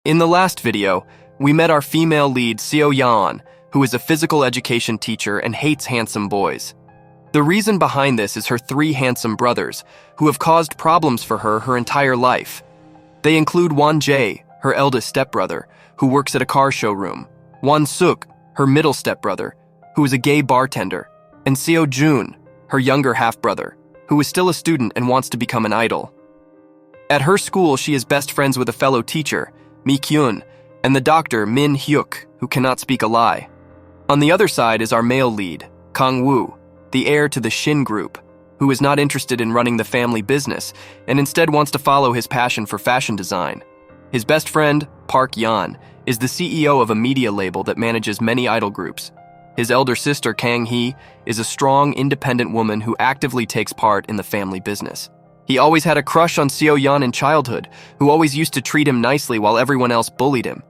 In the last video, we met our female lead Seo Yeon, who is a physical education teacher and hates handsome boys. The reason behind this is her 3 handsome brothers, who have caused problems for her entire life. They include Won Jae, her eldest stepbrother, who works at a car showroom, Won Suk, her middle stepbrother, who is a gay bartender, and Seo Joon, her younger half-brother, who is still a student and wants to become an idol. At her school, she is best friends with a fellow teacher, Myuu, and the doctor Min Hyuk, who cannot speak a lie. On the other side is our male lead, Kang Woo, the heir to the Shin Group, who is not interested in running the family business and instead wants to follow his passion for fashion design. His best friend, Park Yeon, is the CEO of a media label that manages many idol groups. His elder sister, Kang Hee, is a strong, independent woman who actively takes part in the family business. He always had a crush on Seo Yeon in childhood, who always used to treat him nicely while everyone else bullied him.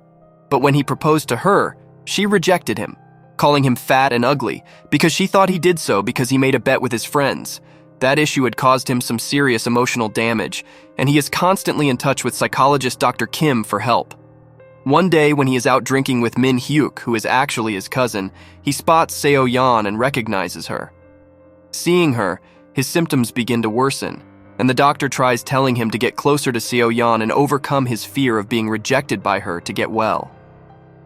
But when he proposed to her, she rejected him, calling him fat and ugly because she thought he did so because he made a bet with his friends. That issue had caused him some serious emotional damage, and he is constantly in touch with psychologist Dr. Kim for help. One day, when he is out drinking with Min Hyuk, who is actually his cousin, he spots Seo Yeon and recognizes her. Seeing her, his symptoms begin to worsen, and the doctor tries telling him to get closer to Seo Yeon and overcome his fear of being rejected by her to get well.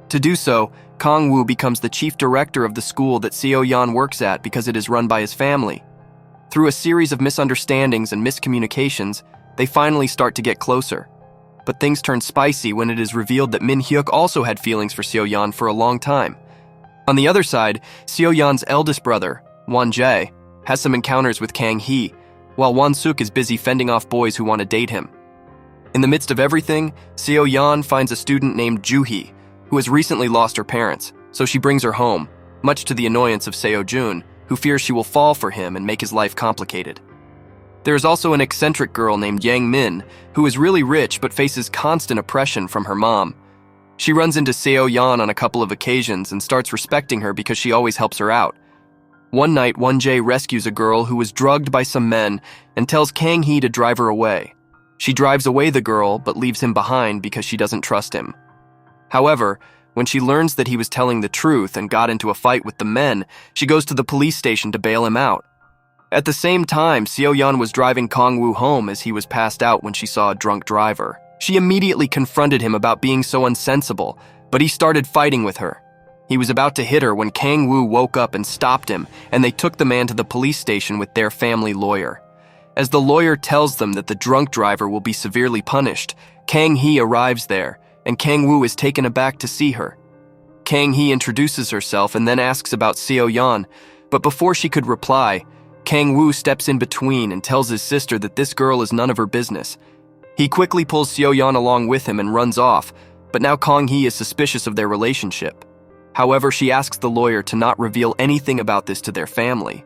To do so, Kang Woo becomes the chief director of the school that Seo Yeon works at because it is run by his family. Through a series of misunderstandings and miscommunications, they finally start to get closer. But things turn spicy when it is revealed that Min Hyuk also had feelings for Seo Yeon for a long time. On the other side, Seo Yeon's eldest brother, Won Jae, has some encounters with Kang Hee, while Won Suk is busy fending off boys who want to date him. In the midst of everything, Seo Yeon finds a student named Joo Hee, who has recently lost her parents, so she brings her home, much to the annoyance of Seo Joon, who fears she will fall for him and make his life complicated. There is also an eccentric girl named Yang Min, who is really rich but faces constant oppression from her mom. She runs into Seo Yeon on a couple of occasions and starts respecting her because she always helps her out. One night, Won Jae rescues a girl who was drugged by some men and tells Kang Hee to drive her away. She drives away the girl but leaves him behind because she doesn't trust him. However, when she learns that he was telling the truth and got into a fight with the men, she goes to the police station to bail him out. At the same time, Seo Yeon was driving Kang Woo home as he was passed out when she saw a drunk driver. She immediately confronted him about being so insensible, but he started fighting with her. He was about to hit her when Kang Woo woke up and stopped him, and they took the man to the police station with their family lawyer. As the lawyer tells them that the drunk driver will be severely punished, Kang Hee arrives there, and Kang Woo is taken aback to see her. Kang Hee introduces herself and then asks about Seo Yeon, but before she could reply, Kang Woo steps in between and tells his sister that this girl is none of her business. He quickly pulls Seo Yeon along with him and runs off, but now Kang Hee is suspicious of their relationship. However, she asks the lawyer to not reveal anything about this to their family.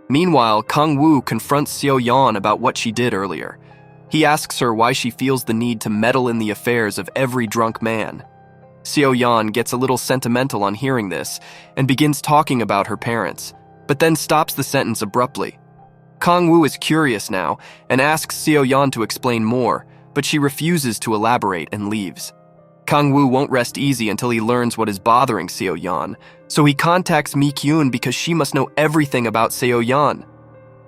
Meanwhile, Kang Woo confronts Seo Yeon about what she did earlier. He asks her why she feels the need to meddle in the affairs of every drunk man. Seo Yeon gets a little sentimental on hearing this and begins talking about her parents, but then stops the sentence abruptly. Kang Woo is curious now and asks Seo Yeon to explain more, but she refuses to elaborate and leaves. Kang Woo won't rest easy until he learns what is bothering Seo Yeon, so he contacts Myuu because she must know everything about Seo Yeon.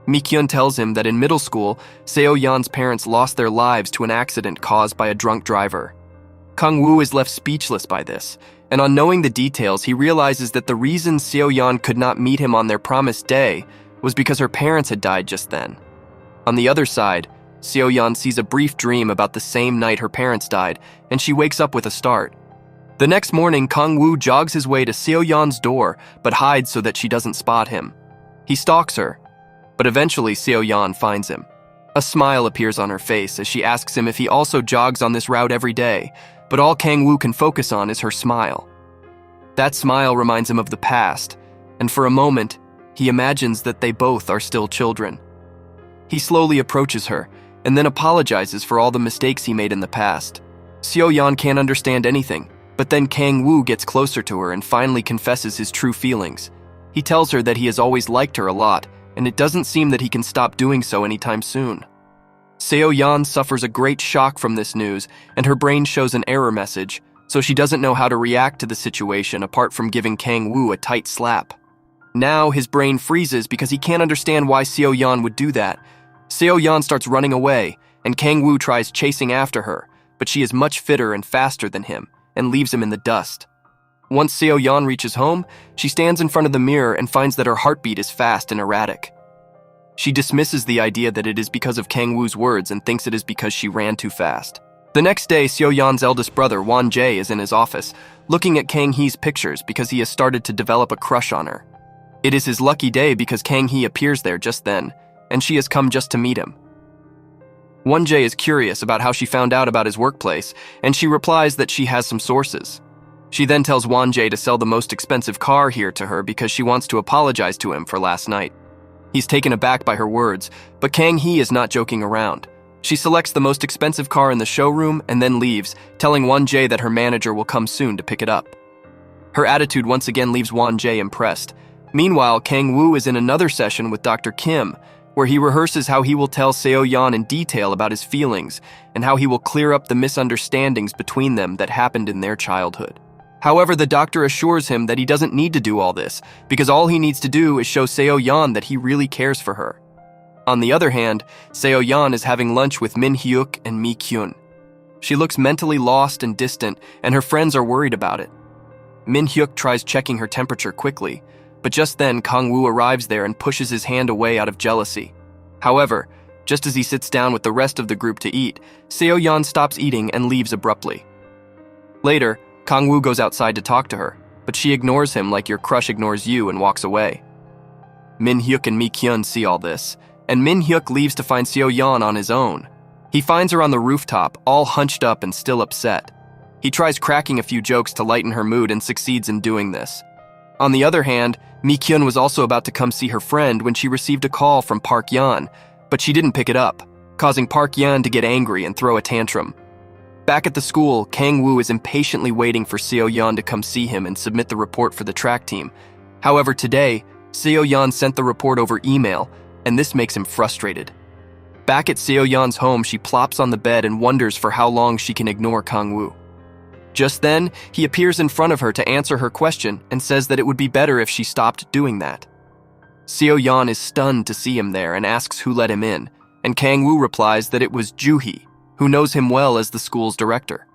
Myuu tells him that in middle school, Seo Yeon's parents lost their lives to an accident caused by a drunk driver. Kang Woo is left speechless by this, and on knowing the details, he realizes that the reason Seo Yeon could not meet him on their promised day was because her parents had died just then. On the other side, Seo Yeon sees a brief dream about the same night her parents died, and she wakes up with a start. The next morning, Kang Woo jogs his way to Seo Yeon's door, but hides so that she doesn't spot him. He stalks her, but eventually Seo Yeon finds him. A smile appears on her face as she asks him if he also jogs on this route every day, but all Kang Woo can focus on is her smile. That smile reminds him of the past, and for a moment, he imagines that they both are still children. He slowly approaches her, and then apologizes for all the mistakes he made in the past. Seo Yeon can't understand anything, but then Kang Woo gets closer to her and finally confesses his true feelings. He tells her that he has always liked her a lot, and it doesn't seem that he can stop doing so anytime soon. Seo Yeon suffers a great shock from this news, and her brain shows an error message, so she doesn't know how to react to the situation apart from giving Kang Woo a tight slap. Now his brain freezes because he can't understand why Seo Yeon would do that. Seo Yeon starts running away, and Kang Woo tries chasing after her, but she is much fitter and faster than him, and leaves him in the dust. Once Seo Yeon reaches home, she stands in front of the mirror and finds that her heartbeat is fast and erratic. She dismisses the idea that it is because of Kang Woo's words and thinks it is because she ran too fast. The next day, Seo Yeon's eldest brother, Won Jae, is in his office, looking at Kang Hee's pictures because he has started to develop a crush on her. It is his lucky day because Kang Hee appears there just then, and she has come just to meet him. Won Jae is curious about how she found out about his workplace, and she replies that she has some sources. She then tells Won Jae to sell the most expensive car here to her because she wants to apologize to him for last night. He's taken aback by her words, but Kang Hee is not joking around. She selects the most expensive car in the showroom and then leaves, telling Won Jae that her manager will come soon to pick it up. Her attitude once again leaves Won Jae impressed. Meanwhile, Kang Woo is in another session with Dr. Kim, where he rehearses how he will tell Seo Yeon in detail about his feelings and how he will clear up the misunderstandings between them that happened in their childhood. However, the doctor assures him that he doesn't need to do all this, because all he needs to do is show Seo Yeon that he really cares for her. On the other hand, Seo Yeon is having lunch with Min Hyuk and Mi Kyun. She looks mentally lost and distant, and her friends are worried about it. Min Hyuk tries checking her temperature quickly, but just then Kang Woo arrives there and pushes his hand away out of jealousy. However, just as he sits down with the rest of the group to eat, Seo Yeon stops eating and leaves abruptly. Later, Kang Woo goes outside to talk to her, but she ignores him like your crush ignores you and walks away. Min Hyuk and Mi Kyun see all this, and Min Hyuk leaves to find Seo Yeon on his own. He finds her on the rooftop, all hunched up and still upset. He tries cracking a few jokes to lighten her mood and succeeds in doing this. On the other hand, Mi Kyun was also about to come see her friend when she received a call from Park Yeon, but she didn't pick it up, causing Park Yeon to get angry and throw a tantrum. Back at the school, Kang Woo is impatiently waiting for Seo Yeon to come see him and submit the report for the track team. However, today, Seo Yeon sent the report over email, and this makes him frustrated. Back at Seo Yeon's home, she plops on the bed and wonders for how long she can ignore Kang Woo. Just then, he appears in front of her to answer her question and says that it would be better if she stopped doing that. Seo Yeon is stunned to see him there and asks who let him in, and Kang Woo replies that it was Joo Hee, who knows him well as the school's director.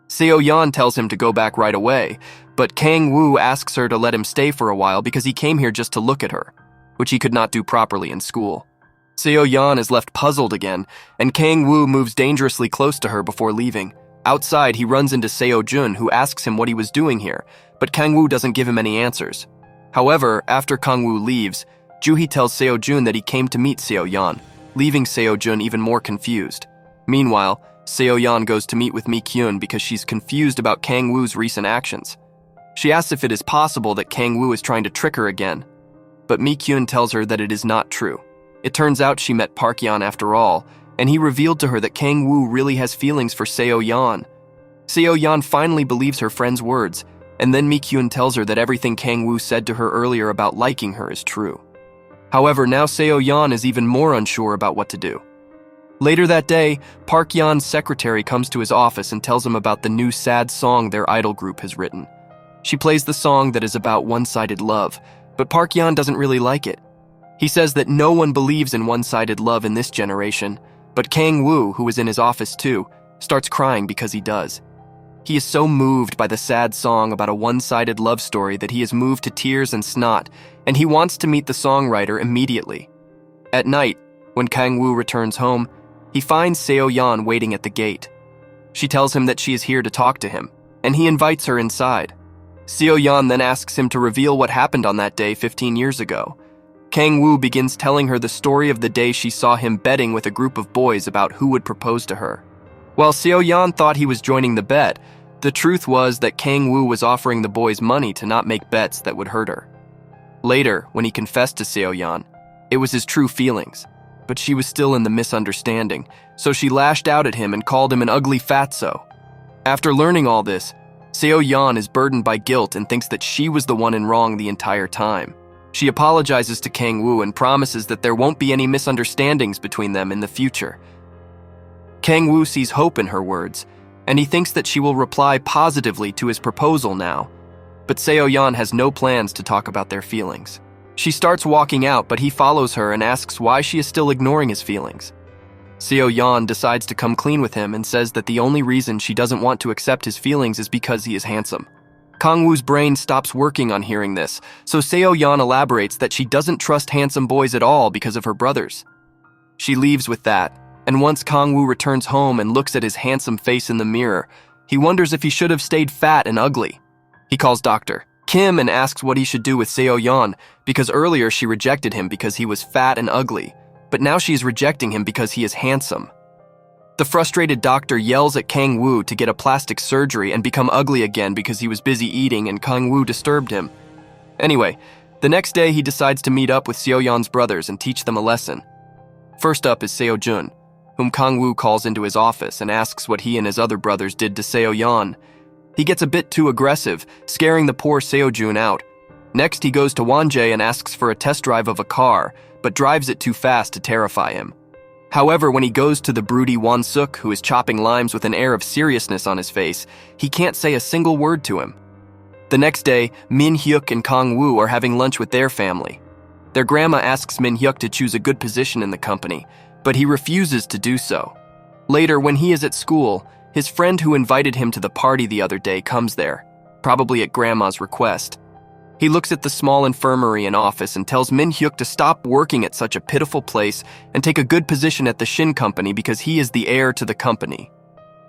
Seo Yeon tells him to go back right away, but Kang Woo asks her to let him stay for a while because he came here just to look at her, which he could not do properly in school. Seo Yeon is left puzzled again, and Kang Woo moves dangerously close to her before leaving. Outside, he runs into Seo Jun, who asks him what he was doing here, but Kang Woo doesn't give him any answers. However, after Kang Woo leaves, Joo Hee tells Seo Jun that he came to meet Seo Yeon, leaving Seo Jun even more confused. Meanwhile, Seo Yeon goes to meet with Mi Kyun because she's confused about Kang Woo's recent actions. She asks if it is possible that Kang Woo is trying to trick her again, but Mi Kyun tells her that it is not true. It turns out she met Park Yeon after all, and he revealed to her that Kang Woo really has feelings for Seo Yeon. Seo Yeon finally believes her friend's words, and then Mi Kyun tells her that everything Kang Woo said to her earlier about liking her is true. However, now Seo Yeon is even more unsure about what to do. Later that day, Park Yeon's secretary comes to his office and tells him about the new sad song their idol group has written. She plays the song that is about one-sided love, but Park Yeon doesn't really like it. He says that no one believes in one-sided love in this generation, but Kang Woo, who is in his office too, starts crying because he does. He is so moved by the sad song about a one-sided love story that he is moved to tears and snot, and he wants to meet the songwriter immediately. At night, when Kang Woo returns home, he finds Seo Yeon waiting at the gate. She tells him that she is here to talk to him, and he invites her inside. Seo Yeon then asks him to reveal what happened on that day 15 years ago. Kang Woo begins telling her the story of the day she saw him betting with a group of boys about who would propose to her. While Seo Yeon thought he was joining the bet, the truth was that Kang Woo was offering the boys money to not make bets that would hurt her. Later, when he confessed to Seo Yeon, it was his true feelings, but she was still in the misunderstanding, so she lashed out at him and called him an ugly fatso. After learning all this, Seo Yeon is burdened by guilt and thinks that she was the one in wrong the entire time. She apologizes to Kang Woo and promises that there won't be any misunderstandings between them in the future. Kang Woo sees hope in her words, and he thinks that she will reply positively to his proposal now. But Seo Yeon has no plans to talk about their feelings. She starts walking out, but he follows her and asks why she is still ignoring his feelings. Seo Yeon decides to come clean with him and says that the only reason she doesn't want to accept his feelings is because he is handsome. Kang Woo's brain stops working on hearing this, so Seo Yeon elaborates that she doesn't trust handsome boys at all because of her brothers. She leaves with that, and once Kang Woo returns home and looks at his handsome face in the mirror, he wonders if he should have stayed fat and ugly. He calls Dr. Kim and asks what he should do with Seo Yeon, because earlier she rejected him because he was fat and ugly, but now she is rejecting him because he is handsome. The frustrated doctor yells at Kang Woo to get a plastic surgery and become ugly again because he was busy eating and Kang Woo disturbed him. Anyway, the next day he decides to meet up with Seo Yeon's brothers and teach them a lesson. First up is Seo Jun, whom Kang Woo calls into his office and asks what he and his other brothers did to Seo Yeon. He gets a bit too aggressive, scaring the poor Seo Jun out. Next, he goes to Wonjae and asks for a test drive of a car, but drives it too fast to terrify him. However, when he goes to the broody Won Suk, who is chopping limes with an air of seriousness on his face, he can't say a single word to him. The next day, Min Hyuk and Kang Woo are having lunch with their family. Their grandma asks Min Hyuk to choose a good position in the company, but he refuses to do so. Later, when he is at school, his friend who invited him to the party the other day comes there, probably at grandma's request. He looks at the small infirmary and office and tells Min Hyuk to stop working at such a pitiful place and take a good position at the Shin Company because he is the heir to the company.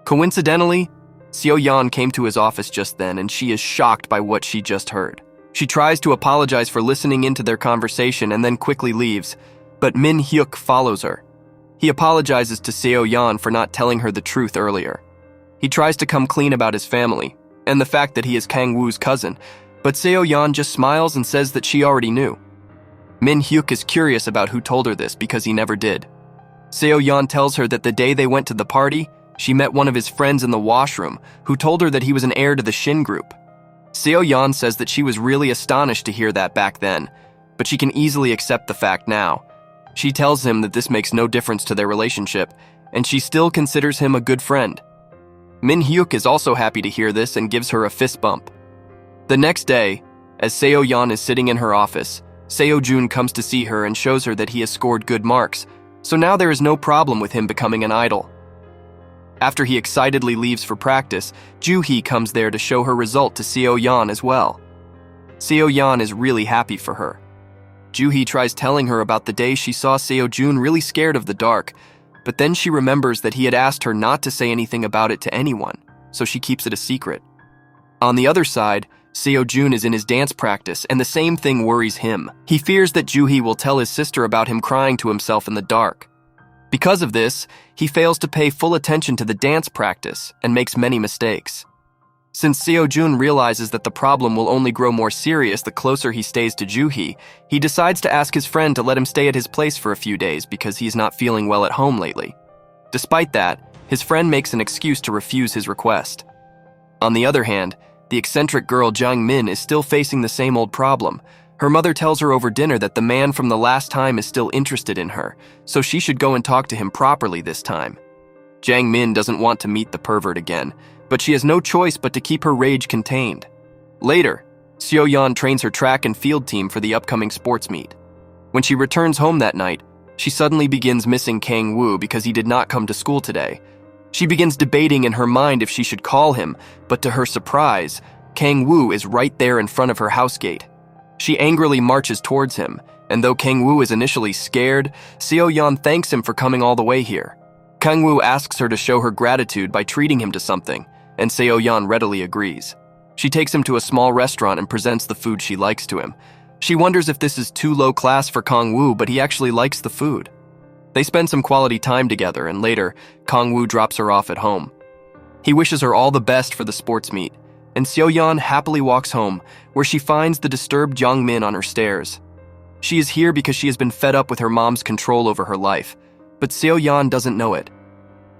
Coincidentally, Seo Yeon came to his office just then and she is shocked by what she just heard. She tries to apologize for listening into their conversation and then quickly leaves, but Min Hyuk follows her. He apologizes to Seo Yeon for not telling her the truth earlier. He tries to come clean about his family and the fact that he is Kang Woo's cousin, but Seo Yeon just smiles and says that she already knew. Min Hyuk is curious about who told her this because he never did. Seo Yeon tells her that the day they went to the party, she met one of his friends in the washroom who told her that he was an heir to the Shin Group. Seo Yeon says that she was really astonished to hear that back then, but she can easily accept the fact now. She tells him that this makes no difference to their relationship, and she still considers him a good friend. Min Hyuk is also happy to hear this and gives her a fist bump. The next day, as Seo Yeon is sitting in her office, Seo Jun comes to see her and shows her that he has scored good marks, so now there is no problem with him becoming an idol. After he excitedly leaves for practice, Joo-hee comes there to show her result to Seo Yeon as well. Seo Yeon is really happy for her. Joo-hee tries telling her about the day she saw Seo Jun really scared of the dark, but then she remembers that he had asked her not to say anything about it to anyone, so she keeps it a secret. On the other side, Seo Jun is in his dance practice, and the same thing worries him. He fears that Joo-hee will tell his sister about him crying to himself in the dark. Because of this, he fails to pay full attention to the dance practice and makes many mistakes. Since Seo Jun realizes that the problem will only grow more serious the closer he stays to Joo-hee, he decides to ask his friend to let him stay at his place for a few days because he's not feeling well at home lately. Despite that, his friend makes an excuse to refuse his request. On the other hand, the eccentric girl Jang Min is still facing the same old problem. Her mother tells her over dinner that the man from the last time is still interested in her, so she should go and talk to him properly this time. Jang Min doesn't want to meet the pervert again, but she has no choice but to keep her rage contained. Later, Seo Yeon trains her track and field team for the upcoming sports meet. When she returns home that night, she suddenly begins missing Kang Woo because he did not come to school today. She begins debating in her mind if she should call him, but to her surprise, Kang Woo is right there in front of her house gate. She angrily marches towards him, and though Kang Woo is initially scared, Seo Yeon thanks him for coming all the way here. Kang Woo asks her to show her gratitude by treating him to something, and Seo Yeon readily agrees. She takes him to a small restaurant and presents the food she likes to him. She wonders if this is too low class for Kang Woo, but he actually likes the food. They spend some quality time together, and later, Kang Woo drops her off at home. He wishes her all the best for the sports meet, and Seo Yeon happily walks home, where she finds the disturbed Jang Min on her stairs. She is here because she has been fed up with her mom's control over her life, but Seo Yeon doesn't know it.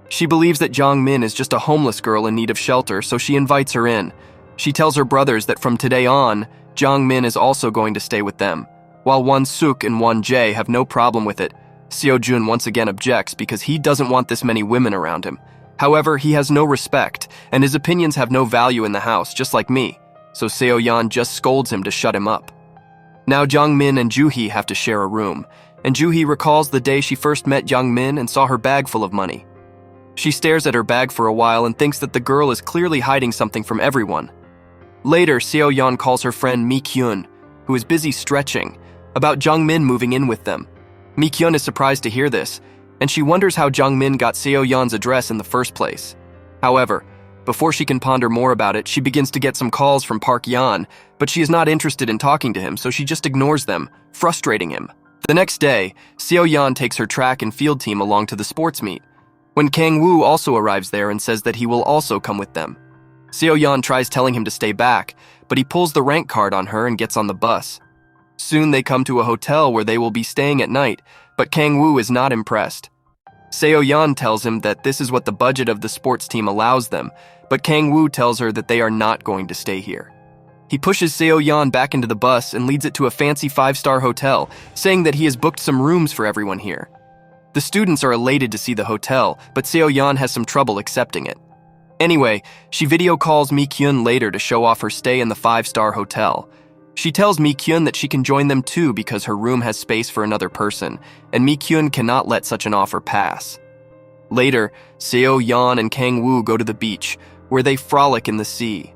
She believes that Jang Min is just a homeless girl in need of shelter, so she invites her in. She tells her brothers that from today on, Jang Min is also going to stay with them, while Won Suk and Won Jae have no problem with it, Seo-jun once again objects because he doesn't want this many women around him. However, he has no respect, and his opinions have no value in the house, just like me, so Seo-yeon just scolds him to shut him up. Now Jung-min and Joo-hee have to share a room, and Joo-hee recalls the day she first met Jung-min and saw her bag full of money. She stares at her bag for a while and thinks that the girl is clearly hiding something from everyone. Later, Seo-yeon calls her friend Mi-kyun, who is busy stretching, about Jung-min moving in with them. Mi-kyun is surprised to hear this, and she wonders how Jung-min got Seo-yeon's address in the first place. However, before she can ponder more about it, she begins to get some calls from Park Yan, but she is not interested in talking to him, so she just ignores them, frustrating him. The next day, Seo-yeon takes her track and field team along to the sports meet, when Kang Woo also arrives there and says that he will also come with them. Seo-yeon tries telling him to stay back, but he pulls the rank card on her and gets on the bus. Soon they come to a hotel where they will be staying at night, but Kang Woo is not impressed. Seo-yeon tells him that this is what the budget of the sports team allows them, but Kang Woo tells her that they are not going to stay here. He pushes Seo-yeon back into the bus and leads it to a fancy 5-star hotel, saying that he has booked some rooms for everyone here. The students are elated to see the hotel, but Seo-yeon has some trouble accepting it. Anyway, she video calls Mi-kyun later to show off her stay in the 5-star hotel. She tells Mi-kyun that she can join them too because her room has space for another person, and Mi-kyun cannot let such an offer pass. Later, Seo-yeon and Kang Woo go to the beach, where they frolic in the sea.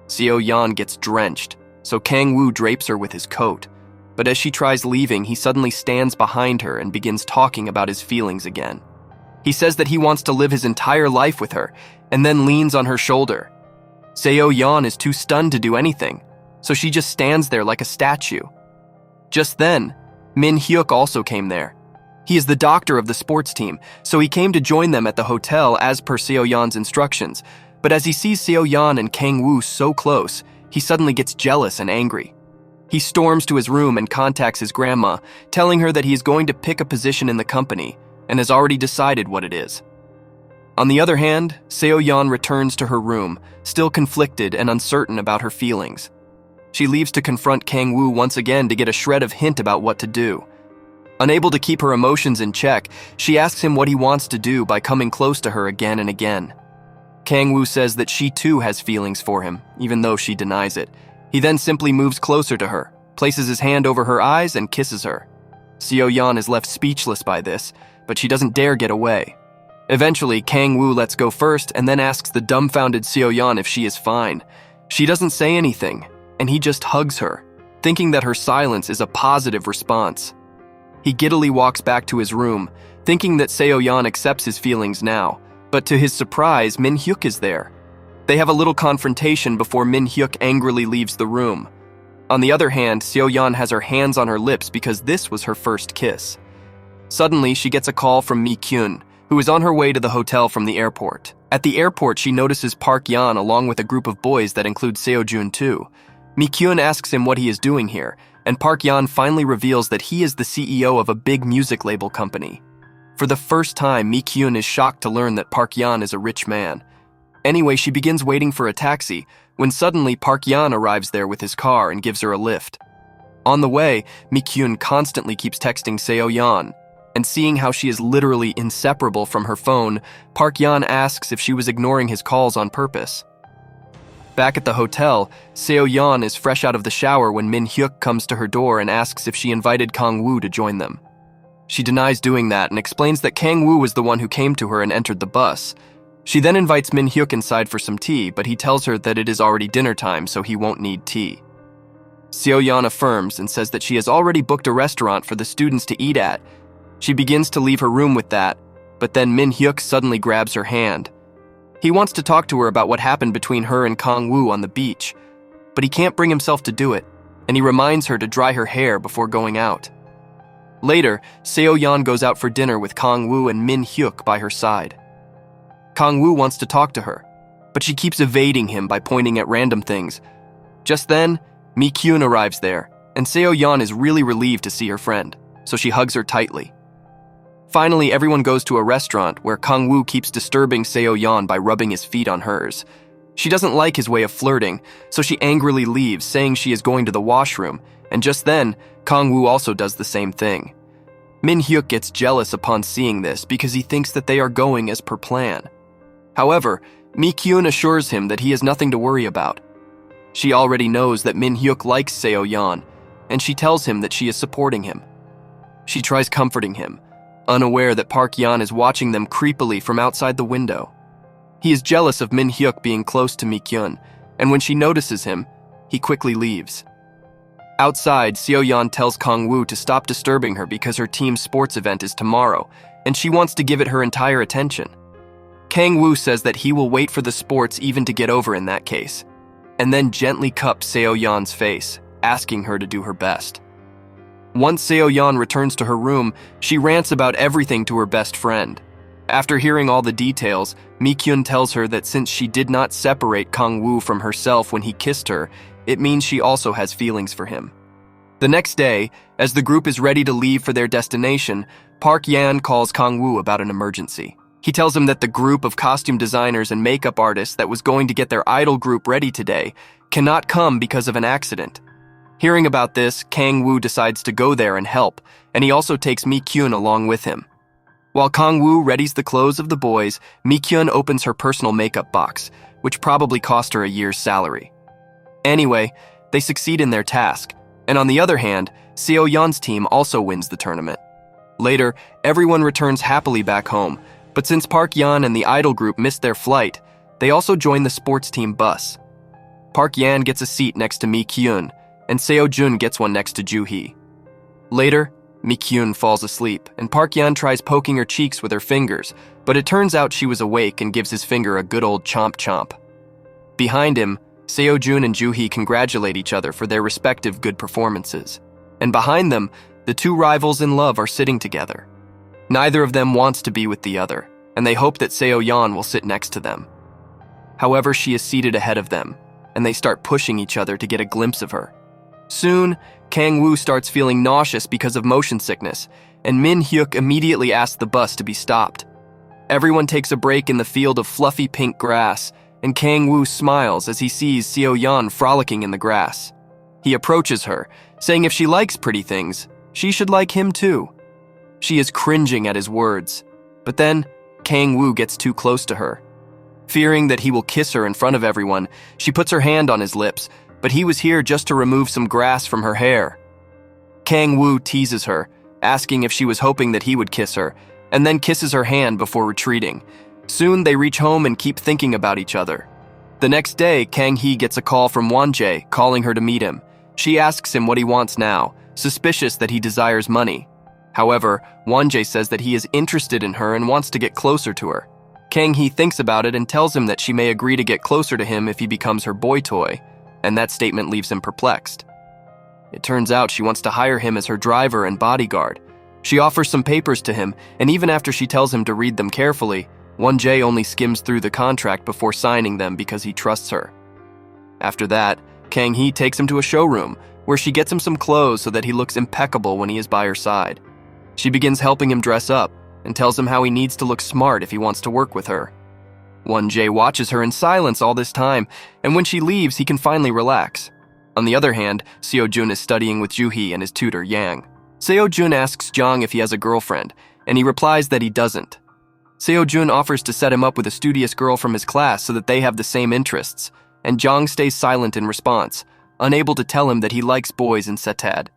Seo-yeon gets drenched, so Kang Woo drapes her with his coat. But as she tries leaving, he suddenly stands behind her and begins talking about his feelings again. He says that he wants to live his entire life with her, and then leans on her shoulder. Seo-yeon is too stunned to do anything, so she just stands there like a statue. Just then, Min-hyuk also came there. He is the doctor of the sports team, so he came to join them at the hotel as per Seo-yeon's instructions, but as he sees Seo-yeon and Kang Woo so close, he suddenly gets jealous and angry. He storms to his room and contacts his grandma, telling her that he is going to pick a position in the company and has already decided what it is. On the other hand, Seo-yeon returns to her room, still conflicted and uncertain about her feelings. She leaves to confront Kang Woo once again to get a shred of hint about what to do. Unable to keep her emotions in check, she asks him what he wants to do by coming close to her again and again. Kang Woo says that she too has feelings for him, even though she denies it. He then simply moves closer to her, places his hand over her eyes, and kisses her. Seo-yeon is left speechless by this, but she doesn't dare get away. Eventually, Kang Woo lets go first and then asks the dumbfounded Seo-yeon if she is fine. She doesn't say anything, and he just hugs her, thinking that her silence is a positive response. He giddily walks back to his room, thinking that Seo-yeon accepts his feelings now, but to his surprise, Min-hyuk is there. They have a little confrontation before Min-hyuk angrily leaves the room. On the other hand, Seo-yeon has her hands on her lips because this was her first kiss. Suddenly, she gets a call from Mi-kyun, who is on her way to the hotel from the airport. At the airport, she notices Park Yan along with a group of boys that include Seo-jun too. Mi-kyun asks him what he is doing here, and Park Yan finally reveals that he is the CEO of a big music label company. For the first time, Mi-kyun is shocked to learn that Park Yan is a rich man. Anyway, she begins waiting for a taxi, when suddenly Park Yan arrives there with his car and gives her a lift. On the way, Mi-kyun constantly keeps texting Seo-yeon, and seeing how she is literally inseparable from her phone, Park Yan asks if she was ignoring his calls on purpose. Back at the hotel, Seo-yeon is fresh out of the shower when Min-hyuk comes to her door and asks if she invited Kang Woo to join them. She denies doing that and explains that Kang Woo was the one who came to her and entered the bus. She then invites Min-hyuk inside for some tea, but he tells her that it is already dinner time, so he won't need tea. Seo-yeon affirms and says that she has already booked a restaurant for the students to eat at. She begins to leave her room with that, but then Min-hyuk suddenly grabs her hand. He wants to talk to her about what happened between her and Kang Woo on the beach, but he can't bring himself to do it, and he reminds her to dry her hair before going out. Later, Seo-yeon goes out for dinner with Kang Woo and Min-hyuk by her side. Kang Woo wants to talk to her, but she keeps evading him by pointing at random things. Just then, Mi-kyun arrives there, and Seo-yeon is really relieved to see her friend, so she hugs her tightly. Finally, everyone goes to a restaurant where Kang Woo keeps disturbing Seo-yeon by rubbing his feet on hers. She doesn't like his way of flirting, so she angrily leaves, saying she is going to the washroom, and just then, Kang Woo also does the same thing. Min Hyuk gets jealous upon seeing this because he thinks that they are going as per plan. However, Mi-kyun assures him that he has nothing to worry about. She already knows that Min Hyuk likes Seo Yeon, and she tells him that she is supporting him. She tries comforting him, unaware that Park Yeon is watching them creepily from outside the window. He is jealous of Min Hyuk being close to Mi-kyun, and when she notices him, he quickly leaves. Outside, Seo Yeon tells Kang Woo to stop disturbing her because her team's sports event is tomorrow, and she wants to give it her entire attention. Kang Woo says that he will wait for the sports even to get over in that case, and then gently cups Seo Yeon's face, asking her to do her best. Once Seo Yeon returns to her room, she rants about everything to her best friend. After hearing all the details, Mi-kyun tells her that since she did not separate Kang Woo from herself when he kissed her, it means she also has feelings for him. The next day, as the group is ready to leave for their destination, Park Yan calls Kang Woo about an emergency. He tells him that the group of costume designers and makeup artists that was going to get their idol group ready today cannot come because of an accident. Hearing about this, Kang Woo decides to go there and help, and he also takes Mi-kyun along with him. While Kang Woo readies the clothes of the boys, Mi-kyun opens her personal makeup box, which probably cost her a year's salary. Anyway, they succeed in their task, and on the other hand, Seo Yeon's team also wins the tournament. Later, everyone returns happily back home, but since Park Yan and the idol group missed their flight, they also join the sports team bus. Park Yan gets a seat next to Mi-kyun, and Seo Jun gets one next to Joo-hee. Later, Mi-kyun falls asleep, and Park Yan tries poking her cheeks with her fingers, but it turns out she was awake and gives his finger a good old chomp-chomp. Behind him, Seo Jun and Joo-hee congratulate each other for their respective good performances. And behind them, the two rivals in love are sitting together. Neither of them wants to be with the other, and they hope that Seo Yeon will sit next to them. However, she is seated ahead of them, and they start pushing each other to get a glimpse of her. Soon, Kang Woo starts feeling nauseous because of motion sickness, and Min Hyuk immediately asks the bus to be stopped. Everyone takes a break in the field of fluffy pink grass, and Kang Woo smiles as he sees Seo Yeon frolicking in the grass. He approaches her, saying if she likes pretty things, she should like him too. She is cringing at his words, but then Kang Woo gets too close to her. Fearing that he will kiss her in front of everyone, she puts her hand on his lips, but he was here just to remove some grass from her hair. Kang Woo teases her, asking if she was hoping that he would kiss her, and then kisses her hand before retreating. Soon they reach home and keep thinking about each other. The next day, Kang Hee gets a call from Won-jae, calling her to meet him. She asks him what he wants now, suspicious that he desires money. However, Won-jae says that he is interested in her and wants to get closer to her. Kang Hee thinks about it and tells him that she may agree to get closer to him if he becomes her boy toy, and that statement leaves him perplexed. It turns out she wants to hire him as her driver and bodyguard. She offers some papers to him, and even after she tells him to read them carefully, Won-jae only skims through the contract before signing them because he trusts her. After that, Kang Hee takes him to a showroom, where she gets him some clothes so that he looks impeccable when he is by her side. She begins helping him dress up, and tells him how he needs to look smart if he wants to work with her. Won-jae watches her in silence all this time, and when she leaves, he can finally relax. On the other hand, Seo Jun is studying with Joo-hee and his tutor, Yang. Seo Jun asks Jong if he has a girlfriend, and he replies that he doesn't. Seo Jun offers to set him up with a studious girl from his class so that they have the same interests, and Jong stays silent in response, unable to tell him that he likes boys in Setad.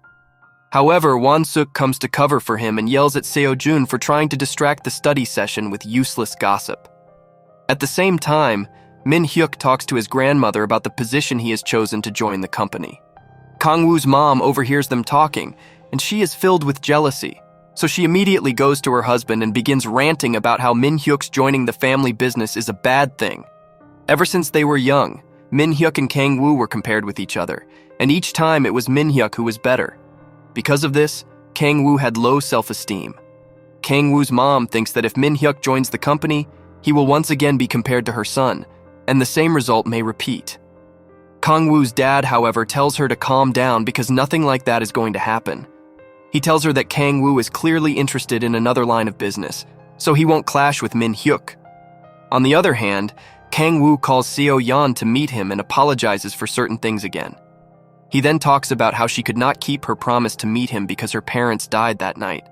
However, Won-suk comes to cover for him and yells at Seo Jun for trying to distract the study session with useless gossip. At the same time, Min Hyuk talks to his grandmother about the position he has chosen to join the company. Kang Woo's mom overhears them talking, and she is filled with jealousy, so she immediately goes to her husband and begins ranting about how Min Hyuk's joining the family business is a bad thing. Ever since they were young, Min Hyuk and Kang Woo were compared with each other, and each time it was Min Hyuk who was better. Because of this, Kang Woo had low self-esteem. Kang Woo's mom thinks that if Min Hyuk joins the company, he will once again be compared to her son, and the same result may repeat. Kang Woo's dad, however, tells her to calm down because nothing like that is going to happen. He tells her that Kang Woo is clearly interested in another line of business, so he won't clash with Min Hyuk. On the other hand, Kang Woo calls Seo Yeon to meet him and apologizes for certain things again. He then talks about how she could not keep her promise to meet him because her parents died that night.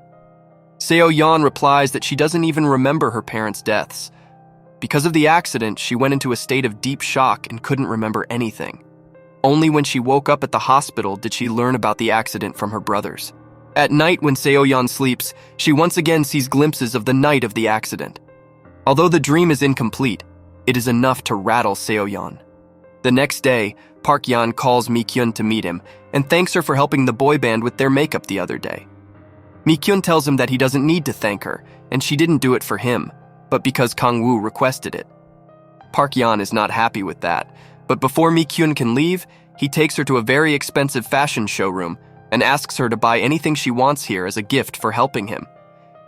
Seo Yeon replies that she doesn't even remember her parents' deaths. Because of the accident, she went into a state of deep shock and couldn't remember anything. Only when she woke up at the hospital did she learn about the accident from her brothers. At night, when Seo Yeon sleeps, she once again sees glimpses of the night of the accident. Although the dream is incomplete, it is enough to rattle Seo Yeon. The next day, Park Yeon calls Mi-kyun to meet him and thanks her for helping the boy band with their makeup the other day. Mi-kyun tells him that he doesn't need to thank her, and she didn't do it for him, but because Kang Woo requested it. Park Yeon is not happy with that, but before Mi-kyun can leave, he takes her to a very expensive fashion showroom and asks her to buy anything she wants here as a gift for helping him.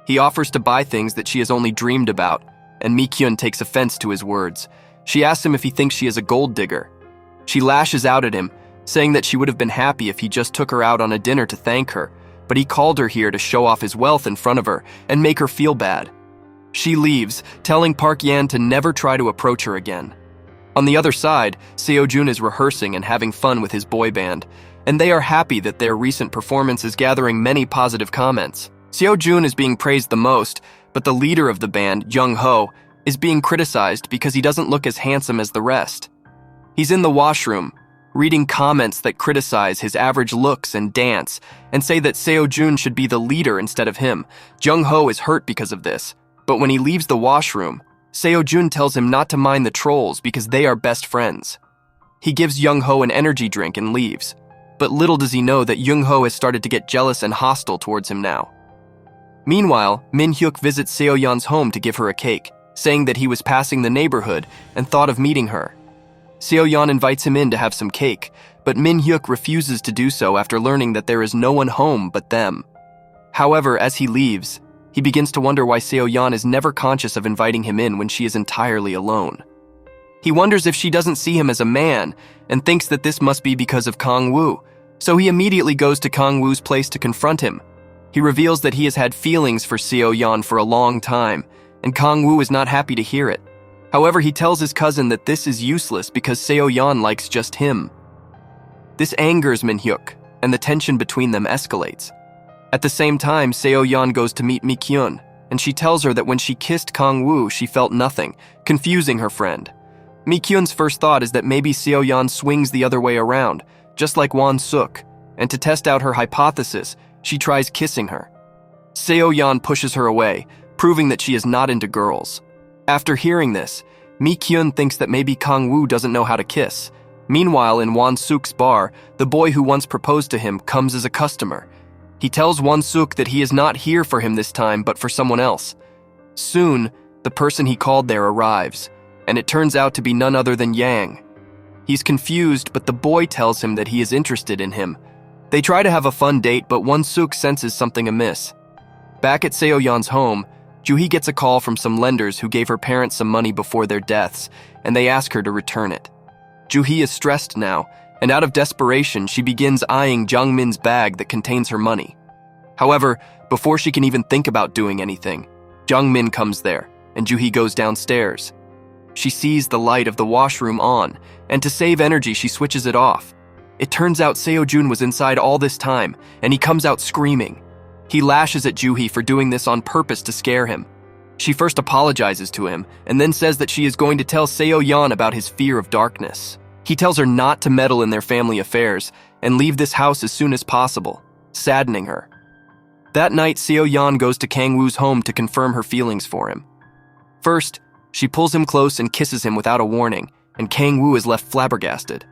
He offers to buy things that she has only dreamed about, and Mi-kyun takes offense to his words. She asks him if he thinks she is a gold digger. She lashes out at him, saying that she would have been happy if he just took her out on a dinner to thank her, but he called her here to show off his wealth in front of her and make her feel bad. She leaves, telling Park Yeon to never try to approach her again. On the other side, Seo Joon is rehearsing and having fun with his boy band, and they are happy that their recent performance is gathering many positive comments. Seo Joon is being praised the most, but the leader of the band, Jung Ho, is being criticized because he doesn't look as handsome as the rest. He's in the washroom, reading comments that criticize his average looks and dance, and say that Seo Joon should be the leader instead of him. Jung Ho is hurt because of this, but when he leaves the washroom, Seo Joon tells him not to mind the trolls because they are best friends. He gives Jung Ho an energy drink and leaves, but little does he know that Jung Ho has started to get jealous and hostile towards him now. Meanwhile, Min Hyuk visits Seo Yeon's home to give her a cake, saying that he was passing the neighborhood and thought of meeting her. Seo Yeon invites him in to have some cake, but Min Hyuk refuses to do so after learning that there is no one home but them. However, as he leaves, he begins to wonder why Seo Yeon is never conscious of inviting him in when she is entirely alone. He wonders if she doesn't see him as a man and thinks that this must be because of Kang Woo, so he immediately goes to Kang Woo's place to confront him. He reveals that he has had feelings for Seo Yeon for a long time, and Kang Woo is not happy to hear it. However, he tells his cousin that this is useless because Seo Yeon likes just him. This angers Min Hyuk, and the tension between them escalates. At the same time, Seo Yeon goes to meet Mi-kyun, and she tells her that when she kissed Kang Woo, she felt nothing, confusing her friend. Mi-kyun's first thought is that maybe Seo Yeon swings the other way around, just like Won-suk, and to test out her hypothesis, she tries kissing her. Seo Yeon pushes her away, proving that she is not into girls. After hearing this, Mi-kyun thinks that maybe Kang Woo doesn't know how to kiss. Meanwhile, in Won-suk's bar, the boy who once proposed to him comes as a customer. He tells Won-suk that he is not here for him this time, but for someone else. Soon, the person he called there arrives, and it turns out to be none other than Yang. He's confused, but the boy tells him that he is interested in him. They try to have a fun date, but Won-suk senses something amiss. Back at Seo Yeon's home, Joo-hee gets a call from some lenders who gave her parents some money before their deaths, and they ask her to return it. Joo-hee is stressed now, and out of desperation, she begins eyeing Jung-min's bag that contains her money. However, before she can even think about doing anything, Jung-min comes there, and Joo-hee goes downstairs. She sees the light of the washroom on, and to save energy, she switches it off. It turns out Seo Joon was inside all this time, and he comes out screaming. He lashes at Joo-hee for doing this on purpose to scare him. She first apologizes to him, and then says that she is going to tell Seo Yeon about his fear of darkness. He tells her not to meddle in their family affairs, and leave this house as soon as possible, saddening her. That night, Seo Yeon goes to Kang Woo's home to confirm her feelings for him. First, she pulls him close and kisses him without a warning, and Kang Woo is left flabbergasted.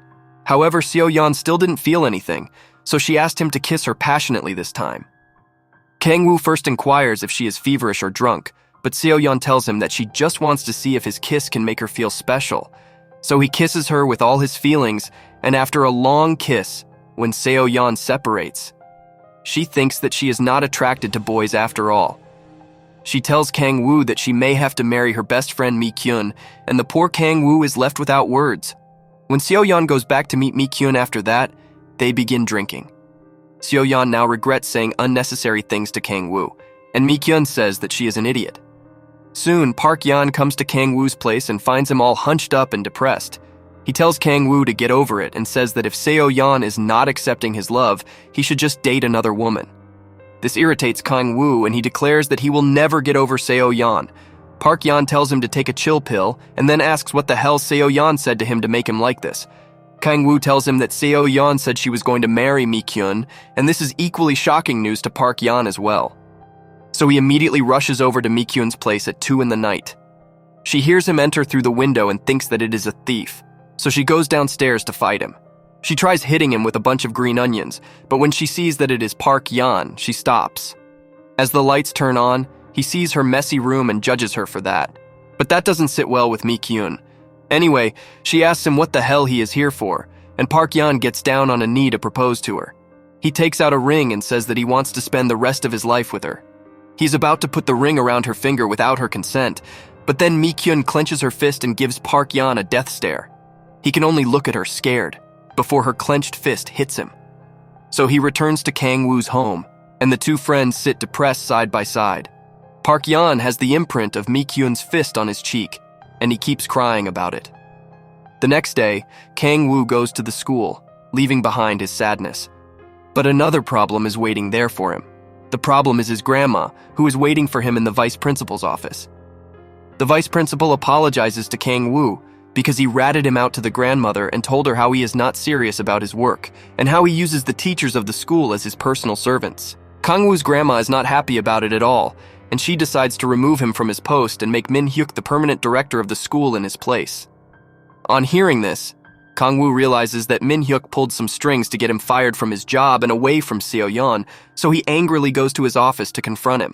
However, Seo Yeon still didn't feel anything, so she asked him to kiss her passionately this time. Kang Woo first inquires if she is feverish or drunk, but Seo Yeon tells him that she just wants to see if his kiss can make her feel special. So he kisses her with all his feelings, and after a long kiss, when Seo Yeon separates, she thinks that she is not attracted to boys after all. She tells Kang Woo that she may have to marry her best friend Mi-kyun, and the poor Kang Woo is left without words. When Seo Yeon goes back to meet Mi-kyun after that, they begin drinking. Seo Yeon now regrets saying unnecessary things to Kang Woo, and Mi-kyun says that she is an idiot. Soon, Park Yeon comes to Kang Woo's place and finds him all hunched up and depressed. He tells Kang Woo to get over it and says that if Seo Yeon is not accepting his love, he should just date another woman. This irritates Kang Woo, and he declares that he will never get over Seo Yeon. Park Yeon tells him to take a chill pill and then asks what the hell Seo Yeon said to him to make him like this. Kang Woo tells him that Seo Yeon said she was going to marry Mi-kyun, and this is equally shocking news to Park Yeon as well. So he immediately rushes over to Mi-kyun's place at 2 a.m. She hears him enter through the window and thinks that it is a thief, so she goes downstairs to fight him. She tries hitting him with a bunch of green onions, but when she sees that it is Park Yeon, she stops. As the lights turn on, he sees her messy room and judges her for that. But that doesn't sit well with Mi-kyun. Anyway, she asks him what the hell he is here for, and Park Yeon gets down on a knee to propose to her. He takes out a ring and says that he wants to spend the rest of his life with her. He's about to put the ring around her finger without her consent, but then Mi-kyun clenches her fist and gives Park Yeon a death stare. He can only look at her scared, before her clenched fist hits him. So he returns to Kang Woo's home, and the two friends sit depressed side by side. Park Yeon has the imprint of Mi-kyun's fist on his cheek, and he keeps crying about it. The next day, Kang Woo goes to the school, leaving behind his sadness. But another problem is waiting there for him. The problem is his grandma, who is waiting for him in the vice principal's office. The vice principal apologizes to Kang Woo because he ratted him out to the grandmother and told her how he is not serious about his work and how he uses the teachers of the school as his personal servants. Kang Woo's grandma is not happy about it at all, and she decides to remove him from his post and make Min Hyuk the permanent director of the school in his place. On hearing this, Kang Woo realizes that Min Hyuk pulled some strings to get him fired from his job and away from Seo Yeon, so he angrily goes to his office to confront him.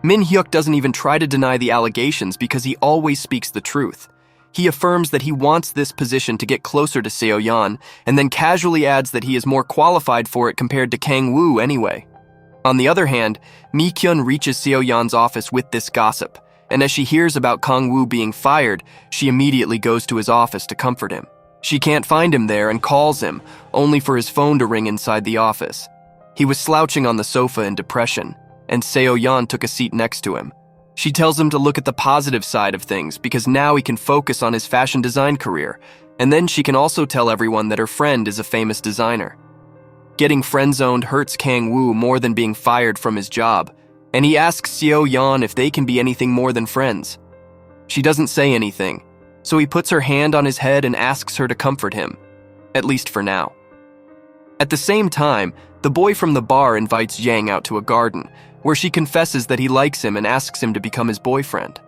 Min Hyuk doesn't even try to deny the allegations because he always speaks the truth. He affirms that he wants this position to get closer to Seo Yeon, and then casually adds that he is more qualified for it compared to Kang Woo anyway. On the other hand, Mi-kyun reaches Seo Yeon's office with this gossip, and as she hears about Kang Woo being fired, she immediately goes to his office to comfort him. She can't find him there and calls him, only for his phone to ring inside the office. He was slouching on the sofa in depression, and Seo Yeon took a seat next to him. She tells him to look at the positive side of things because now he can focus on his fashion design career, and then she can also tell everyone that her friend is a famous designer. Getting friend-zoned hurts Kang Woo more than being fired from his job, and he asks Seo Yeon if they can be anything more than friends. She doesn't say anything, so he puts her hand on his head and asks her to comfort him, at least for now. At the same time, the boy from the bar invites Jang out to a garden, where she confesses that he likes him and asks him to become his boyfriend.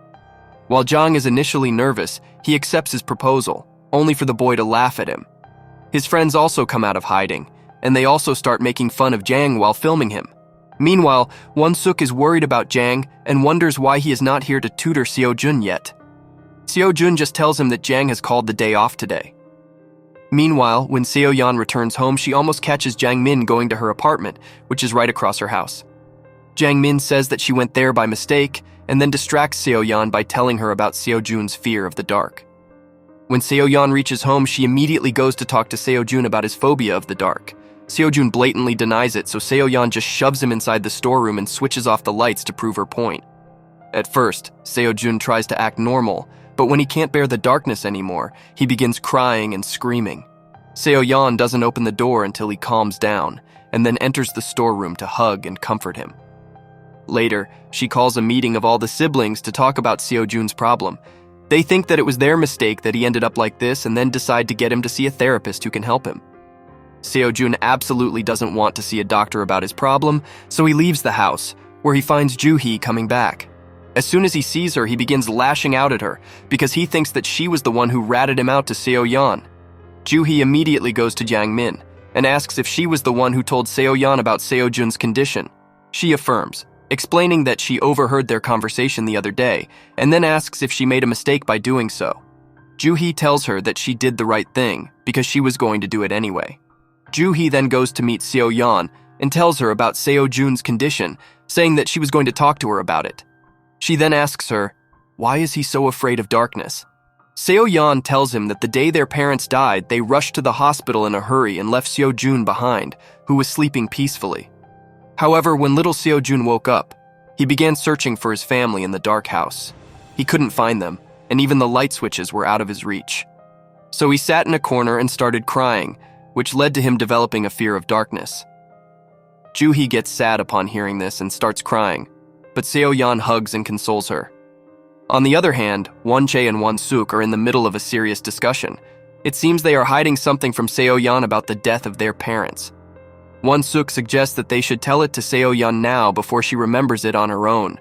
While Jang is initially nervous, he accepts his proposal, only for the boy to laugh at him. His friends also come out of hiding, and they also start making fun of Jang while filming him. Meanwhile, Won-suk is worried about Jang and wonders why he is not here to tutor Seo-jun yet. Seo-jun just tells him that Jang has called the day off today. Meanwhile, when Seo Yeon returns home, she almost catches Jang Min going to her apartment, which is right across her house. Jang Min says that she went there by mistake and then distracts Seo Yeon by telling her about Seo-jun's fear of the dark. When Seo Yeon reaches home, she immediately goes to talk to Seo-jun about his phobia of the dark. Seo-jun blatantly denies it, so Seo Yeon just shoves him inside the storeroom and switches off the lights to prove her point. At first, Seo-jun tries to act normal, but when he can't bear the darkness anymore, he begins crying and screaming. Seo Yeon doesn't open the door until he calms down, and then enters the storeroom to hug and comfort him. Later, she calls a meeting of all the siblings to talk about Seo-jun's problem. They think that it was their mistake that he ended up like this and then decide to get him to see a therapist who can help him. Seo-jun absolutely doesn't want to see a doctor about his problem, so he leaves the house, where he finds Joo-hee coming back. As soon as he sees her, he begins lashing out at her because he thinks that she was the one who ratted him out to Seo Yeon. Joo-hee immediately goes to Jang Min and asks if she was the one who told Seo Yeon about Seo-jun's condition. She affirms, explaining that she overheard their conversation the other day, and then asks if she made a mistake by doing so. Joo-hee tells her that she did the right thing because she was going to do it anyway. Joo-hee then goes to meet Seo Yeon and tells her about Seo-jun's condition, saying that she was going to talk to her about it. She then asks her, why is he so afraid of darkness? Seo Yeon tells him that the day their parents died, they rushed to the hospital in a hurry and left Seo-jun behind, who was sleeping peacefully. However, when little Seo-jun woke up, he began searching for his family in the dark house. He couldn't find them, and even the light switches were out of his reach. So he sat in a corner and started crying, which led to him developing a fear of darkness. Joo-hee gets sad upon hearing this and starts crying, but Seo Yeon hugs and consoles her. On the other hand, Won-jae and Won-suk are in the middle of a serious discussion. It seems they are hiding something from Seo Yeon about the death of their parents. Won-suk suggests that they should tell it to Seo Yeon now before she remembers it on her own,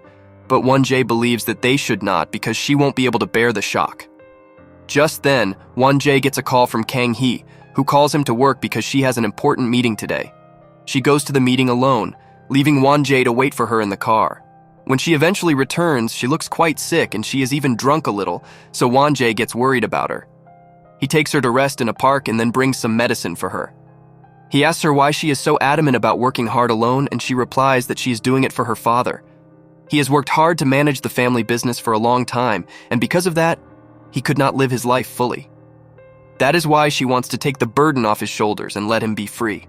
but Won-jae believes that they should not because she won't be able to bear the shock. Just then, Won-jae gets a call from Kang Hee, who calls him to work because she has an important meeting today. She goes to the meeting alone, leaving Won-jae to wait for her in the car. When she eventually returns, she looks quite sick and she is even drunk a little, so Won-jae gets worried about her. He takes her to rest in a park and then brings some medicine for her. He asks her why she is so adamant about working hard alone, and she replies that she is doing it for her father. He has worked hard to manage the family business for a long time, and because of that, he could not live his life fully. That is why she wants to take the burden off his shoulders and let him be free.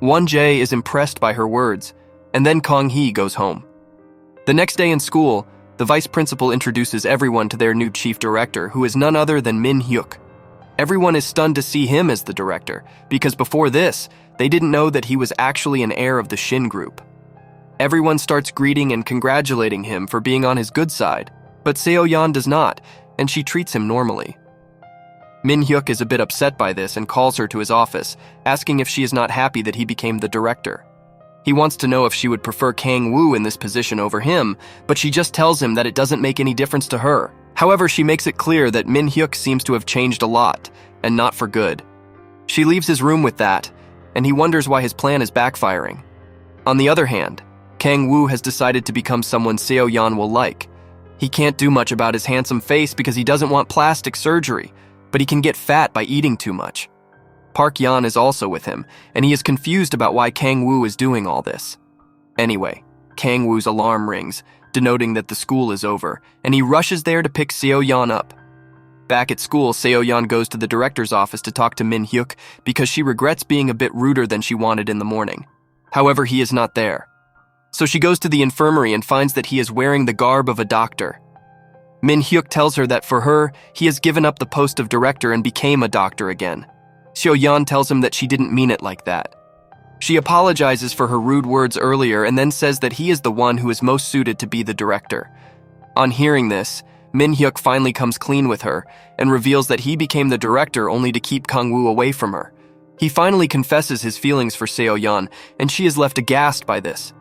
Won-jae is impressed by her words, and then Kang Hee goes home. The next day in school, the vice principal introduces everyone to their new chief director, who is none other than Min-hyuk. Everyone is stunned to see him as the director, because before this, they didn't know that he was actually an heir of the Shin group. Everyone starts greeting and congratulating him for being on his good side, but Seo Yeon does not, and she treats him normally. Min-hyuk is a bit upset by this and calls her to his office, asking if she is not happy that he became the director. He wants to know if she would prefer Kang Woo in this position over him, but she just tells him that it doesn't make any difference to her. However, she makes it clear that Min-hyuk seems to have changed a lot, and not for good. She leaves his room with that, and he wonders why his plan is backfiring. On the other hand, Kang Woo has decided to become someone Seo Yeon will like. He can't do much about his handsome face because he doesn't want plastic surgery, but he can get fat by eating too much. Park Yeon is also with him, and he is confused about why Kang Woo is doing all this. Anyway, Kang Woo's alarm rings, denoting that the school is over, and he rushes there to pick Seo Yeon up. Back at school, Seo Yeon goes to the director's office to talk to Min-hyuk because she regrets being a bit ruder than she wanted in the morning. However, he is not there. So she goes to the infirmary and finds that he is wearing the garb of a doctor. Min-hyuk tells her that for her, he has given up the post of director and became a doctor again. Seo Yeon tells him that she didn't mean it like that. She apologizes for her rude words earlier and then says that he is the one who is most suited to be the director. On hearing this, Min-hyuk finally comes clean with her and reveals that he became the director only to keep Kang Woo away from her. He finally confesses his feelings for Seo Yeon, and she is left aghast by this.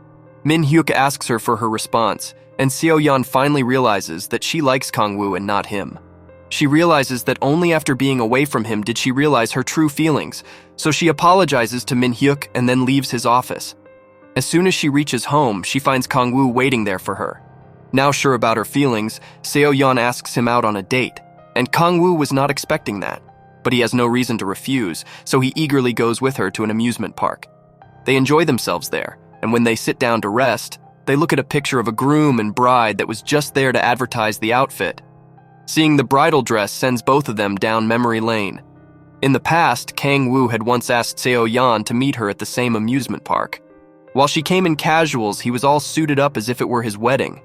Min-hyuk asks her for her response, and Seo Yeon finally realizes that she likes Kang Woo and not him. She realizes that only after being away from him did she realize her true feelings, so she apologizes to Min-hyuk and then leaves his office. As soon as she reaches home, she finds Kang Woo waiting there for her. Now sure about her feelings, Seo Yeon asks him out on a date, and Kang Woo was not expecting that, but he has no reason to refuse, so he eagerly goes with her to an amusement park. They enjoy themselves there, and when they sit down to rest, they look at a picture of a groom and bride that was just there to advertise the outfit. Seeing the bridal dress sends both of them down memory lane. In the past, Kang Woo had once asked Seo Yeon to meet her at the same amusement park. While she came in casuals, he was all suited up as if it were his wedding.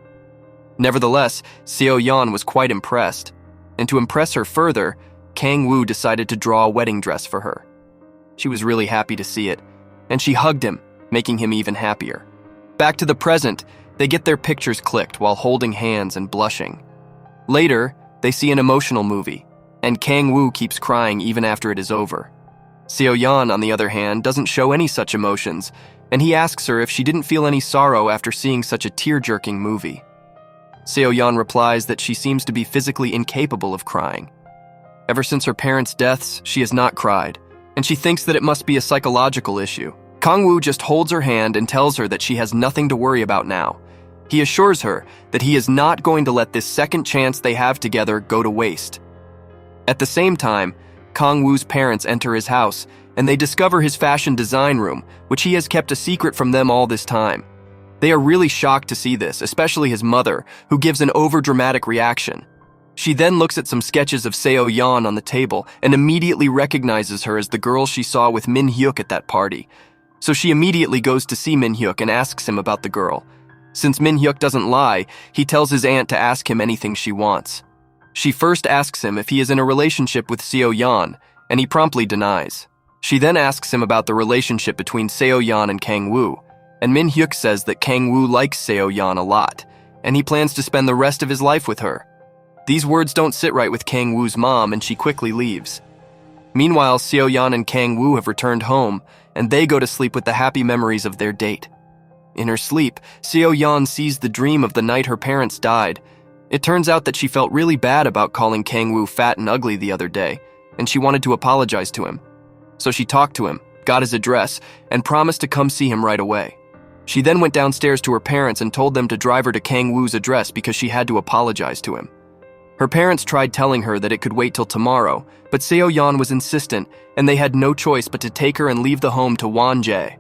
Nevertheless, Seo Yeon was quite impressed, and to impress her further, Kang Woo decided to draw a wedding dress for her. She was really happy to see it, and she hugged him, making him even happier. Back to the present, they get their pictures clicked while holding hands and blushing. Later, they see an emotional movie, and Kang Woo keeps crying even after it is over. Seo Yeon, on the other hand, doesn't show any such emotions, and he asks her if she didn't feel any sorrow after seeing such a tear-jerking movie. Seo Yeon replies that she seems to be physically incapable of crying. Ever since her parents' deaths, she has not cried, and she thinks that it must be a psychological issue. Kang Woo just holds her hand and tells her that she has nothing to worry about now. He assures her that he is not going to let this second chance they have together go to waste. At the same time, Kang Woo's parents enter his house, and they discover his fashion design room, which he has kept a secret from them all this time. They are really shocked to see this, especially his mother, who gives an overdramatic reaction. She then looks at some sketches of Seo Yeon on the table and immediately recognizes her as the girl she saw with Min-hyuk at that party. So she immediately goes to see Min-hyuk and asks him about the girl. Since Min-hyuk doesn't lie, he tells his aunt to ask him anything she wants. She first asks him if he is in a relationship with Seo Yeon, and he promptly denies. She then asks him about the relationship between Seo Yeon and Kang Woo, and Min Hyuk says that Kang Woo likes Seo Yeon a lot, and he plans to spend the rest of his life with her. These words don't sit right with Kang Woo's mom, and she quickly leaves. Meanwhile, Seo Yeon and Kang Woo have returned home, and they go to sleep with the happy memories of their date. In her sleep, Seo Yeon sees the dream of the night her parents died. It turns out that she felt really bad about calling Kang Woo fat and ugly the other day, and she wanted to apologize to him. So she talked to him, got his address, and promised to come see him right away. She then went downstairs to her parents and told them to drive her to Kang Woo's address because she had to apologize to him. Her parents tried telling her that it could wait till tomorrow, but Seo Yeon was insistent, and they had no choice but to take her and leave the home to Won-jae.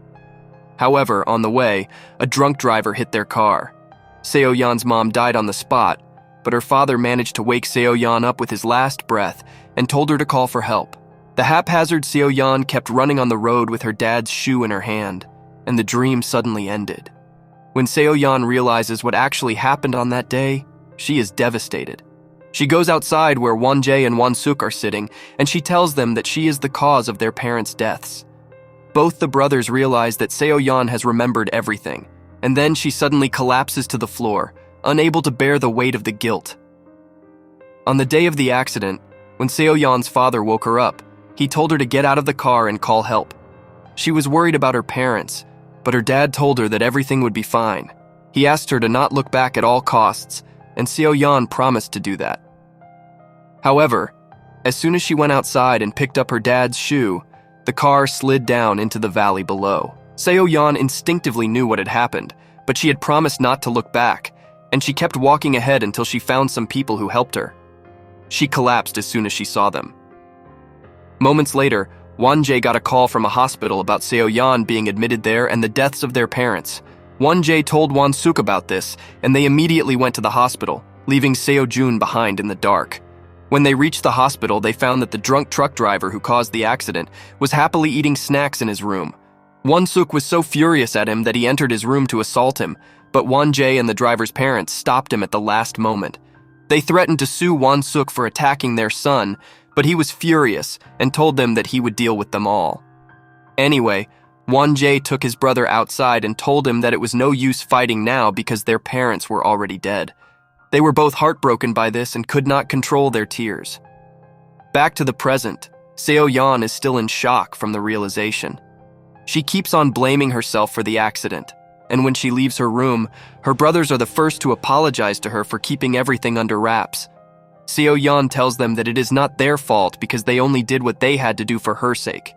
However, on the way, a drunk driver hit their car. Seo Yeon's mom died on the spot, but her father managed to wake Seo Yeon up with his last breath and told her to call for help. The haphazard Seo Yeon kept running on the road with her dad's shoe in her hand, and the dream suddenly ended. When Seo Yeon realizes what actually happened on that day, she is devastated. She goes outside where Won-jae and Won-suk are sitting, and she tells them that she is the cause of their parents' deaths. Both the brothers realize that Seo Yeon has remembered everything, and then she suddenly collapses to the floor, unable to bear the weight of the guilt. On the day of the accident, when Seo Yeon's father woke her up, he told her to get out of the car and call help. She was worried about her parents, but her dad told her that everything would be fine. He asked her to not look back at all costs, and Seo Yeon promised to do that. However, as soon as she went outside and picked up her dad's shoe, the car slid down into the valley below. Seo Yeon instinctively knew what had happened, but she had promised not to look back, and she kept walking ahead until she found some people who helped her. She collapsed as soon as she saw them. Moments later, Won-jae got a call from a hospital about Seo Yeon being admitted there and the deaths of their parents. Won-jae told Won-suk about this, and they immediately went to the hospital, leaving Seo Joon behind in the dark. When they reached the hospital, they found that the drunk truck driver who caused the accident was happily eating snacks in his room. Won-suk was so furious at him that he entered his room to assault him, but Won-jae and the driver's parents stopped him at the last moment. They threatened to sue Won-suk for attacking their son, but he was furious and told them that he would deal with them all. Anyway, Won-jae took his brother outside and told him that it was no use fighting now because their parents were already dead. They were both heartbroken by this and could not control their tears. Back to the present, Seo Yeon is still in shock from the realization. She keeps on blaming herself for the accident, and when she leaves her room, her brothers are the first to apologize to her for keeping everything under wraps. Seo Yeon tells them that it is not their fault because they only did what they had to do for her sake.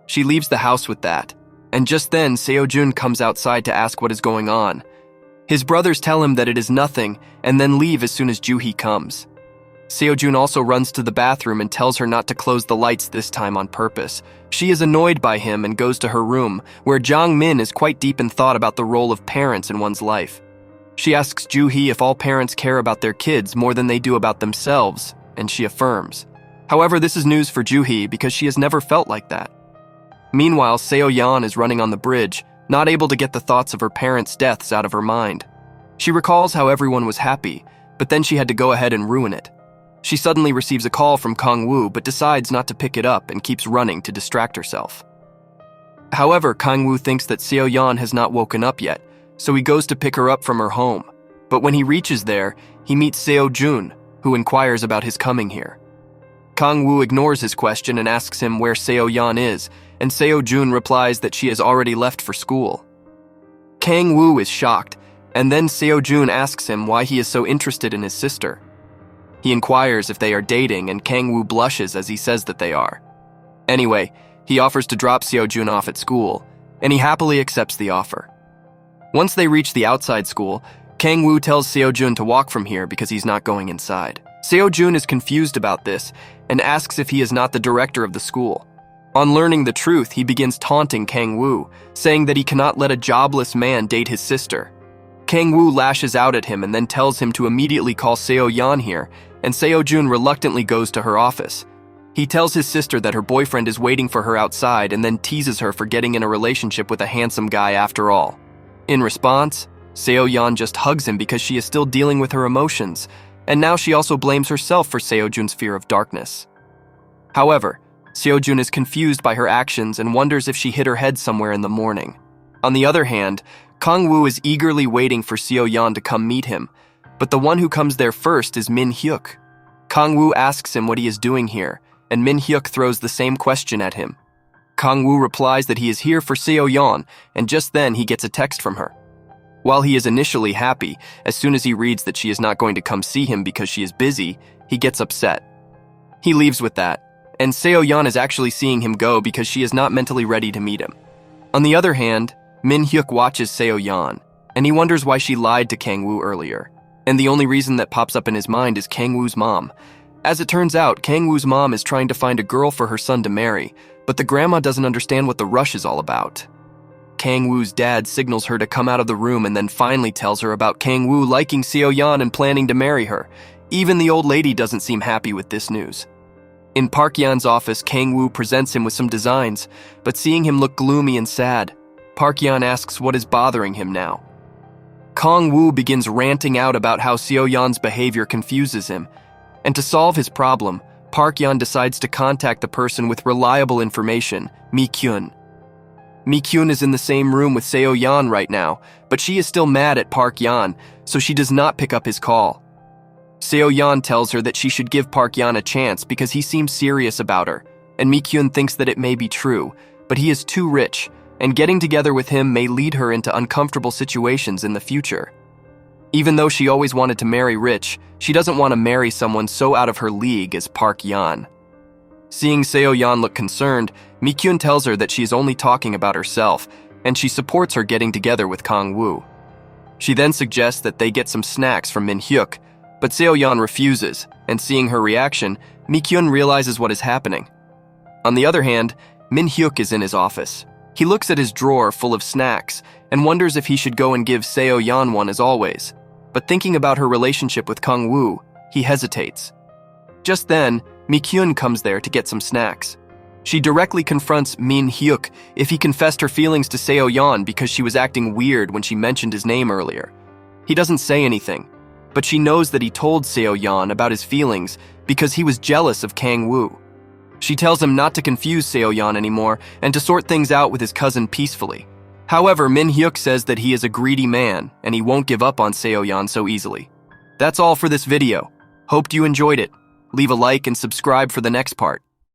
She leaves the house with that, and just then Seo Joon comes outside to ask what is going on. His brothers tell him that it is nothing and then leave as soon as Joo-hee comes. Seo Joon also runs to the bathroom and tells her not to close the lights this time on purpose. She is annoyed by him and goes to her room, where Jang-min is quite deep in thought about the role of parents in one's life. She asks Joo-hee if all parents care about their kids more than they do about themselves, and she affirms. However, this is news for Joo-hee because she has never felt like that. Meanwhile, Seo Yeon is running on the bridge, not able to get the thoughts of her parents' deaths out of her mind. She recalls how everyone was happy, but then she had to go ahead and ruin it. She suddenly receives a call from Kang Woo but decides not to pick it up and keeps running to distract herself. However, Kang Woo thinks that Seo Yeon has not woken up yet, so he goes to pick her up from her home. But when he reaches there, he meets Seo Joon, who inquires about his coming here. Kang Woo ignores his question and asks him where Seo Yeon is, and Seo Joon replies that she has already left for school. Kang Woo is shocked, and then Seo Joon asks him why he is so interested in his sister. He inquires if they are dating, and Kang Woo blushes as he says that they are. Anyway, he offers to drop Seo Joon off at school, and he happily accepts the offer. Once they reach the outside school, Kang Woo tells Seo Joon to walk from here because he's not going inside. Seo Joon is confused about this and asks if he is not the director of the school. On learning the truth, he begins taunting Kang Woo, saying that he cannot let a jobless man date his sister. Kang Woo lashes out at him and then tells him to immediately call Seo Yeon here, and Seo Joon reluctantly goes to her office. He tells his sister that her boyfriend is waiting for her outside and then teases her for getting in a relationship with a handsome guy after all. In response, Seo Yeon just hugs him because she is still dealing with her emotions, and now she also blames herself for Seo Joon's fear of darkness. However, Seojun is confused by her actions and wonders if she hit her head somewhere in the morning. On the other hand, Kang Woo is eagerly waiting for Seo Yeon to come meet him, but the one who comes there first is Min Hyuk. Kang Woo asks him what he is doing here, and Min Hyuk throws the same question at him. Kang Woo replies that he is here for Seo Yeon, and just then he gets a text from her. While he is initially happy, as soon as he reads that she is not going to come see him because she is busy, he gets upset. He leaves with that, and Seo Yeon is actually seeing him go because she is not mentally ready to meet him. On the other hand, Min Hyuk watches Seo Yeon, and he wonders why she lied to Kang Woo earlier, and the only reason that pops up in his mind is Kang Woo's mom. As it turns out, Kang Woo's mom is trying to find a girl for her son to marry, but the grandma doesn't understand what the rush is all about. Kang Woo's dad signals her to come out of the room and then finally tells her about Kang Woo liking Seo Yeon and planning to marry her. Even the old lady doesn't seem happy with this news. In Park Yeon's office, Kang Woo presents him with some designs, but seeing him look gloomy and sad, Park Yeon asks what is bothering him now. Kang Woo begins ranting out about how Seo Yeon's behavior confuses him, and to solve his problem, Park Yeon decides to contact the person with reliable information, Mi-kyun. Mi-kyun is in the same room with Seo Yeon right now, but she is still mad at Park Yeon, so she does not pick up his call. Seo Yeon tells her that she should give Park Yeon a chance because he seems serious about her, and Mi-kyun thinks that it may be true, but he is too rich, and getting together with him may lead her into uncomfortable situations in the future. Even though she always wanted to marry rich, she doesn't want to marry someone so out of her league as Park Yeon. Seeing Seo Yeon look concerned, Mi-kyun tells her that she is only talking about herself, and she supports her getting together with Kang Woo. She then suggests that they get some snacks from Min Hyuk, but Seo Yeon refuses, and seeing her reaction, Mi-kyun realizes what is happening. On the other hand, Min Hyuk is in his office. He looks at his drawer full of snacks and wonders if he should go and give Seo Yeon one as always, but thinking about her relationship with Kang Woo, he hesitates. Just then, Mi-kyun comes there to get some snacks. She directly confronts Min Hyuk if he confessed her feelings to Seo Yeon because she was acting weird when she mentioned his name earlier. He doesn't say anything, but she knows that he told Seo Yeon about his feelings because he was jealous of Kang Woo. She tells him not to confuse Seo Yeon anymore and to sort things out with his cousin peacefully. However, Min Hyuk says that he is a greedy man and he won't give up on Seo Yeon so easily. That's all for this video. Hoped you enjoyed it. Leave a like and subscribe for the next part.